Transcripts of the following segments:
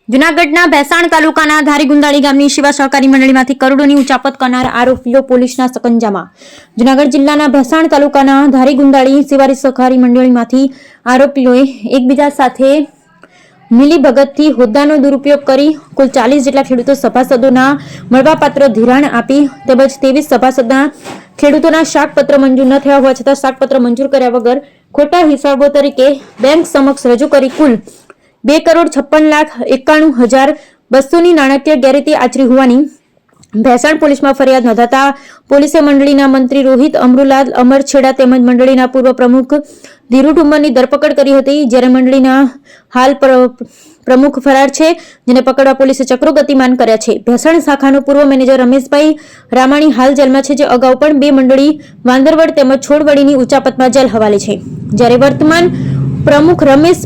જૂનાગઢના ભેસાણ તાલુકાના ધારીગુંદાળી ગામની શિવા સહકારી મંડળીમાંથી કરોડોની ઉચાપત કરનાર આરોપીઓ પોલીસના સકંજામાં। જૂનાગઢ જિલ્લાના ભેસાણ તાલુકાના ધારીગુંદાળી શિવારી સહકારી મંડળીમાંથી આરોપીઓએ એકબીજા સાથે મિલીભગતથી હોદ્દાનો દુરુપયોગ કરી કુલ 40 જેટલા ખેડૂતો સભાસદોના મળવાપાત્ર ધિરાણ આપી તેમજ 23 સભાસદના ખેડૂતોના શાકપત્ર મંજૂર ન થયા હોવા છતાં શાકપત્ર મંજૂર કર્યા વગર ખોટા હિસાબો તરીકે બેંક સમક્ષ રજૂ કરી કુલ 2,56,91,200 નાણાકીય ગેરરીતિ આચરી હોવાની ભેસાણ પોલીસમાં ફરિયાદ નોંધાતા પોલીસે મંડળીના મંત્રી રોહિત અમરુલાલ અમરછેડા તેમજ મંડળીના પૂર્વ પ્રમુખ ધીરુ ઠુમ્મરની ધરપકડ કરી હતી। જ્યારે મંડળીના હાલ પ્રમુખ ફરાર છે, જેને પકડવા પોલીસે ચક્રો ગતિમાન કર્યા છે। ભેસાણ શાખાનો પૂર્વ મેનેજર રમેશભાઈ રામાણી હાલ જેલમાં છે, જે અગાઉ પણ 2 મંડળી વાંદરવડ તેમજ છોડવડીની ઉચાપતમાં જેલ હવાલે છે। જ્યારે વર્તમાન પ્રમુખ રમેશ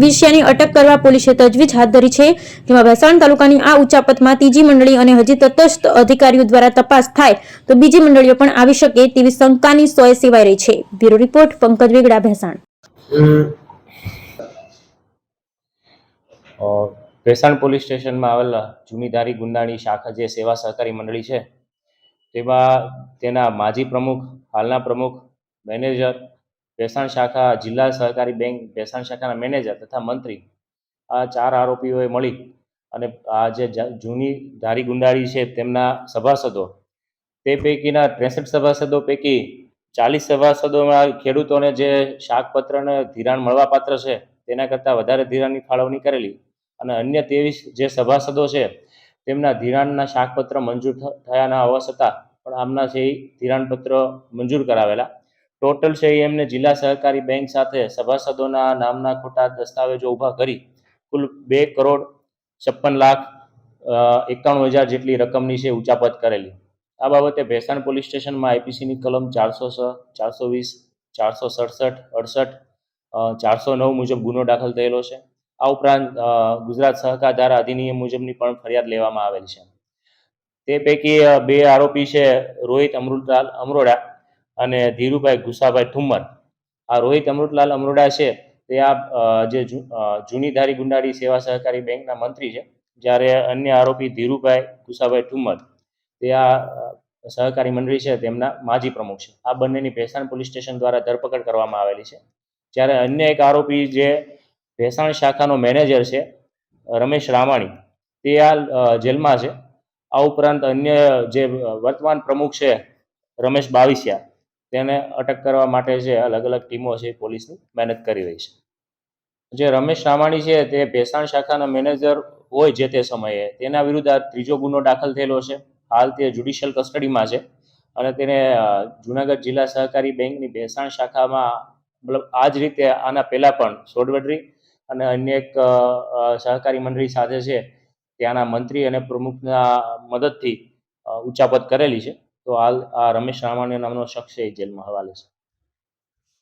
વિષયની અટક કરવા પોલીસે તજવીજ હાથ ધરી છે, જેમાં ભેસાણ તાલુકાની આ ઉચાપતમાં ત્રીજી મંડળી અને હજી તટસ્થ અધિકારીઓ દ્વારા તપાસ થાય તો બીજી મંડળીઓ પણ આવી શકે તેવી શંકાની સોય સેવાઈ રહી છે। Bureau report Pankaj Vegada, Bhesan. Bhesan police સ્ટેશનમાં આવેલા જૂની ધારીગુંદાળી શાખા જે સેવા સહકારી મંડળી છે, તેમાં તેના માજી પ્રમુખ, હાલના પ્રમુખ, મેનેજર, ભેસાણ શાખા જિલ્લા સહકારી બેંક ભેસાણ શાખાના મેનેજર તથા મંત્રી, આ 4 આરોપીઓએ મળી અને આ જે જૂની ધારીગુંદાળી છે તેમના સભાસદો, તે પૈકીના 63 સભાસદો પૈકી 40 સભાસદોમાં ખેડૂતોને જે શાકપત્રને ધિરાણ મળવાપાત્ર છે તેના કરતાં વધારે ધિરાણની ફાળવણી કરેલી અને અન્ય 23 જે સભાસદો છે તેમના ધિરાણના શાકપત્ર મંજૂર થયા ન હોવા છતાં પણ આમના છે ધિરાણપત્ર મંજૂર કરાવેલા। ટોટલ છે એમને જિલ્લા સહકારી બેંક સાથે સભાસદોના નામના ખોટા દસ્તાવેજો ઊભા કરી કુલ 2,56,91,000 જેટલી રકમની છે ઉચાપત કરેલી। આ બાબતે ભેસાણ પોલીસ સ્ટેશનમાં આઈપીસીની કલમ 406, 420, 467, 68, 409 મુજબ ગુનો દાખલ થયેલો છે। આ ઉપરાંત ગુજરાત સહકાર ધારા અધિનિયમ મુજબની પણ ફરિયાદ લેવામાં આવેલ છે। તે પૈકી 2 આરોપી છે રોહિત અમૃતલાલ અમરોડા અને ધીરુભાઈ ગુસાભાઈ ઠુમ્મર। આ રોહિત અમૃતલાલ અમરોડા છે તે આ જે જૂની ધારીગુંદાળી સેવા સહકારી બેંકના મંત્રી છે, જ્યારે અન્ય આરોપી ધીરુભાઈ ગુસાભાઈ ઠુમ્મર તે આ સહકારી મંડળી છે તેમના માજી પ્રમુખ છે। આ બંનેની ભેસાણ પોલીસ સ્ટેશન દ્વારા ધરપકડ કરવામાં આવેલી છે। જ્યારે અન્ય એક આરોપી જે ભેસાણ શાખાનો મેનેજર છે રમેશ રામાણી, તે હાલ જેલમાં છે। આ ઉપરાંત અન્ય જે વર્તમાન પ્રમુખ છે રમેશ બાવીસિયા, તેને અટક કરવા માટે છે અલગ અલગ ટીમો છે પોલીસની મહેનત કરી રહી છે। જે રમેશ રામાણી છે તે ભેસાણ શાખાના મેનેજર હોય જે તે સમયે તેના વિરુદ્ધ આ ત્રીજો ગુનો દાખલ થયેલો છે। હાલ તે જ્યુડિશિયલ કસ્ટડીમાં છે અને તેને જૂનાગઢ જિલ્લા સહકારી બેંકની ભેસાણ શાખામાં મતલબ આ જ રીતે આના પહેલાં પણ સોડવડરી અને અન્ય એક સહકારી મંડળી સાથે છે ત્યાંના મંત્રી અને પ્રમુખના મદદથી ઉચાપત કરેલી છે। તો હાલ આ રમેશ રામાણી નામનો શખ્સ છે જેલમાં હવાલે છે।